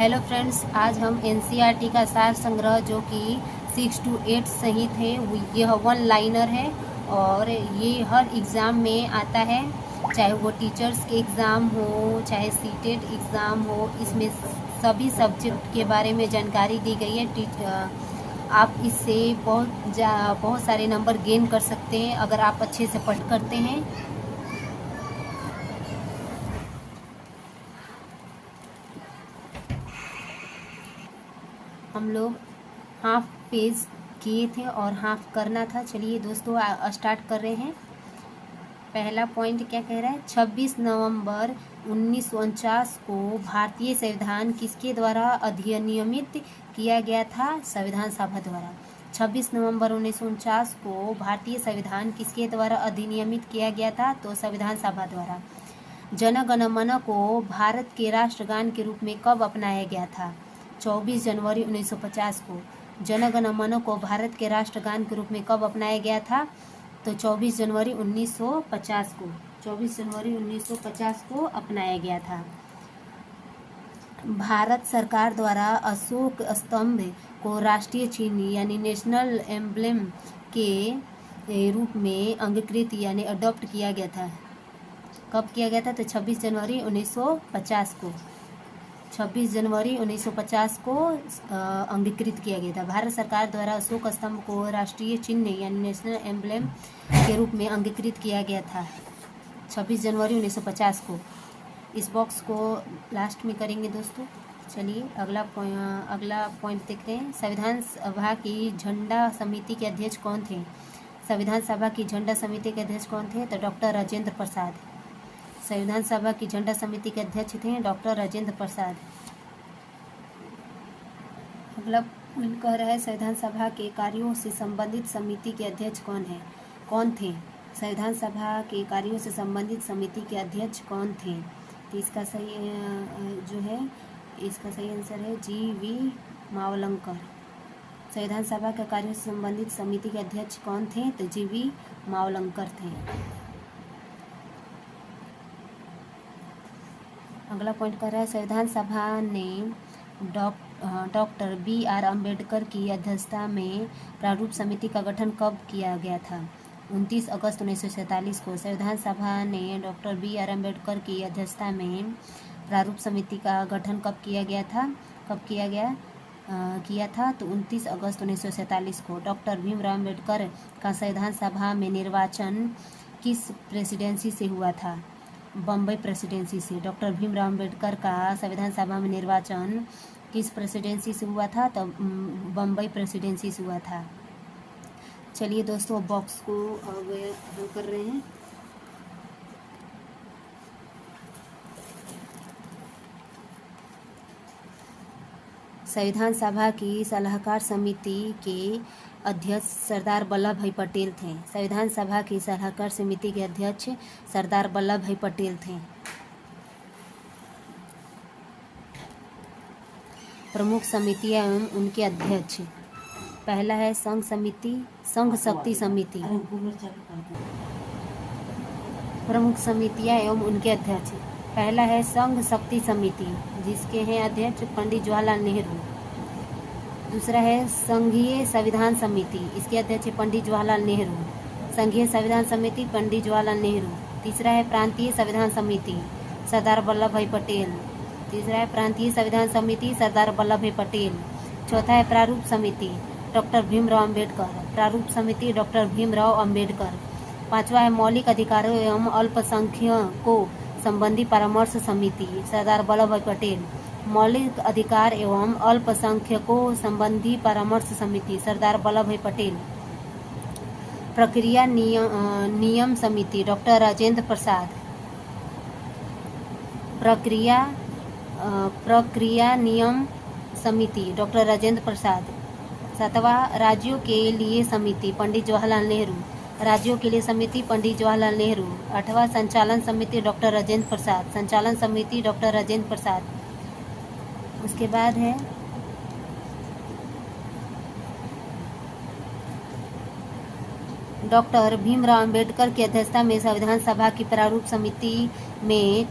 Hello friends, आज हम NCERT का सार संग्रह जो कि 6 to 8 सहित है, यह वन लाइनर है और ये हर एग्ज़ाम में आता है, चाहे वो टीचर्स के एग्ज़ाम हो, चाहे सीटेट एग्ज़ाम हो। इसमें सभी सब्जेक्ट के बारे में जानकारी दी गई है। आप इससे बहुत सारे नंबर गेन कर सकते हैं अगर आप अच्छे से पढ़ करते हैं। हम लोग हाफ पेज किए थे और हाफ करना था। चलिए दोस्तों, स्टार्ट कर रहे हैं। पहला पॉइंट क्या कह रहा है? 26 नवंबर 1949 को भारतीय संविधान किसके द्वारा अधिनियमित किया गया था? संविधान सभा द्वारा। 26 नवंबर 1949 को भारतीय संविधान किसके द्वारा अधिनियमित किया गया था? तो संविधान सभा द्वारा। जन गण मन को भारत के राष्ट्रगान के रूप में कब अपनाया गया था? 24 जनवरी 1950 को। जन गण मन को भारत के राष्ट्रगान के रूप में कब अपनाया गया था? तो 24 जनवरी 1950 को। 24 जनवरी 1950 को अपनाया गया था। भारत सरकार द्वारा अशोक स्तंभ को राष्ट्रीय चिन्ह यानी नेशनल एम्ब्लेम के रूप में अंगीकृत यानी अडॉप्ट किया गया था। कब किया गया था? तो 26 जनवरी 1950 को। 26 जनवरी 1950 को अंगीकृत किया गया था। भारत सरकार द्वारा अशोक स्तंभ को राष्ट्रीय चिन्ह यानी नेशनल एम्ब्लेम के रूप में अंगीकृत किया गया था 26 जनवरी 1950 को। इस बॉक्स को लास्ट में करेंगे दोस्तों। चलिए अगला पॉइंट देखते हैं। संविधान सभा की झंडा समिति के अध्यक्ष कौन थे? संविधान सभा की झंडा समिति के अध्यक्ष कौन थे? तो डॉक्टर राजेंद्र प्रसाद। संविधान सभा की झंडा समिति के अध्यक्ष थे डॉक्टर राजेंद्र प्रसाद। अगला पॉइंट कह रहा है संविधान सभा के कार्यों से संबंधित समिति के अध्यक्ष कौन थे? संविधान सभा के कार्यों से संबंधित समिति के अध्यक्ष कौन थे? तो इसका सही आंसर है जी.वी. मावलंकर। संविधान सभा के कार्यों से संबंधित समिति के अध्यक्ष कौन थे? तो जी.वी. मावलंकर थे। अगला पॉइंट कर रहा है संविधान सभा ने डॉक्टर बी.आर. अम्बेडकर की अध्यक्षता में प्रारूप समिति का गठन कब किया गया था? 29 अगस्त 1947 को। संविधान सभा ने डॉक्टर बी.आर. अम्बेडकर की अध्यक्षता में प्रारूप समिति का गठन कब किया गया था? किया था तो 29 अगस्त 1947 को। डॉक्टर भीमराव अम्बेडकर का संविधान सभा में निर्वाचन किस प्रेसिडेंसी से हुआ था? बम्बई प्रेसिडेंसी से। डॉक्टर भीमराव अम्बेडकर का संविधान सभा में निर्वाचन किस प्रेसिडेंसी से हुआ था? तो बम्बई प्रेसिडेंसी से हुआ था। चलिए दोस्तों, बॉक्स को हल कर रहे हैं। संविधान सभा की सलाहकार समिति के अध्यक्ष सरदार वल्लभ भाई पटेल थे। संविधान सभा की सलाहकार समिति के अध्यक्ष सरदार वल्लभ भाई पटेल थे। प्रमुख समितियां एवं उनके अध्यक्ष। पहला है संघ शक्ति समिति। प्रमुख समितियां एवं उनके अध्यक्ष। पहला है संघ शक्ति समिति, जिसके हैं अध्यक्ष पंडित जवाहरलाल नेहरू। दूसरा है संघीय संविधान समिति, इसके अध्यक्ष पंडित जवाहरलाल नेहरू। संघीय संविधान समिति पंडित जवाहरलाल नेहरू। तीसरा है प्रांतीय संविधान समिति, सरदार वल्लभ भाई पटेल। तीसरा है प्रांतीय संविधान समिति, सरदार वल्लभ भाई पटेल। चौथा है प्रारूप समिति, डॉक्टर भीमराव अम्बेडकर। प्रारूप समिति डॉक्टर भीमराव अम्बेडकर। पांचवा है मौलिक अधिकारों एवं अल्पसंख्यकों संबंधी परामर्श समिति, सरदार वल्लभ भाई पटेल। मौलिक अधिकार एवं अल्पसंख्यकों संबंधी परामर्श समिति, सरदार वल्लभ भाई पटेल। प्रक्रिया नियम समिति, डॉक्टर राजेंद्र प्रसाद। प्रक्रिया नियम समिति, डॉक्टर राजेंद्र प्रसाद। सातवां राज्यों के लिए समिति, पंडित जवाहरलाल नेहरू। राज्यों के लिए समिति, पंडित जवाहरलाल नेहरू। आठवां संचालन समिति, डॉक्टर राजेंद्र प्रसाद। संचालन समिति, डॉक्टर राजेंद्र प्रसाद। उसके बाद है डॉक्टर भीमराव अम्बेडकर की अध्यक्षता में संविधान सभा की प्रारूप समिति में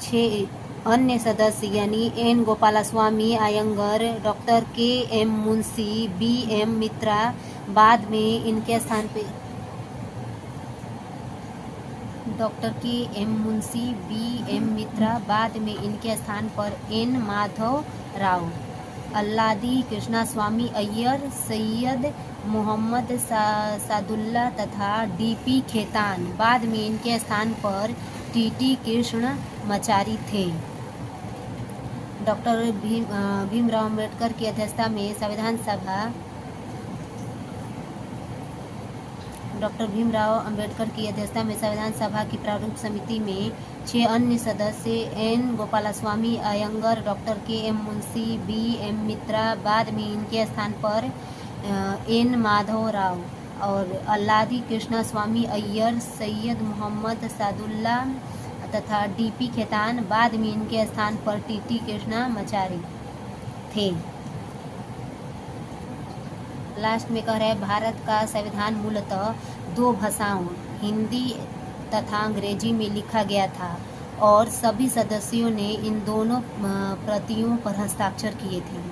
अन्य सदस्य यानी एन गोपालास्वामी अयंगर, डॉक्टर के एम मुंशी, बी एम मित्रा बाद में इनके स्थान पे डॉक्टर के एम मुंशी, बी एम मित्रा बाद में इनके स्थान पर एन माधव राव, अल्लादी कृष्णास्वामी अय्यर, सैयद मोहम्मद सादुल्ला तथा डीपी खेतान बाद में इनके स्थान पर टीटी कृष्ण मचारी थे। डॉक्टर भीमराव अम्बेडकर की अध्यक्षता में संविधान सभा डॉक्टर भीमराव अंबेडकर की अध्यक्षता में संविधान सभा की प्रारूप समिति में 6 अन्य सदस्य एन गोपालास्वामी अयंगर, डॉक्टर के एम मुंशी, बी एम मित्रा बाद में इनके स्थान पर एन माधव राव और अल्लादी कृष्णास्वामी अय्यर, सैयद मोहम्मद सादुल्ला तथा डीपी खेतान बाद में इनके स्थान पर टीटी कृष्णा मचारी थे। लास्ट में कह रहे हैं भारत का संविधान मूलतः 2 भाषाओं हिंदी तथा अंग्रेजी में लिखा गया था और सभी सदस्यों ने इन दोनों प्रतियों पर हस्ताक्षर किए थे।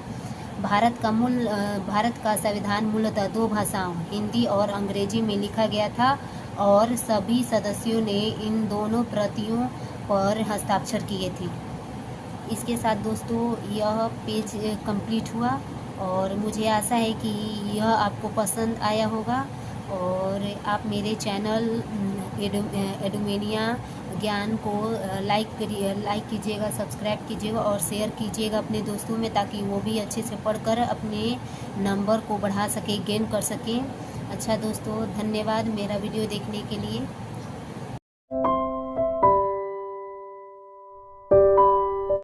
भारत का संविधान मूलतः 2 भाषाओं हिंदी और अंग्रेजी में लिखा गया था और सभी सदस्यों ने इन दोनों प्रतियों पर हस्ताक्षर किए थे। इसके साथ दोस्तों यह पेज कंप्लीट हुआ और मुझे आशा है कि यह आपको पसंद आया होगा और आप मेरे चैनल एडुमेनिया ज्ञान को लाइक कीजिएगा, सब्सक्राइब कीजिएगा और शेयर कीजिएगा अपने दोस्तों में ताकि वो भी अच्छे से पढ़कर अपने नंबर को बढ़ा सके, गेन कर सकें। अच्छा दोस्तों, धन्यवाद मेरा वीडियो देखने के लिए।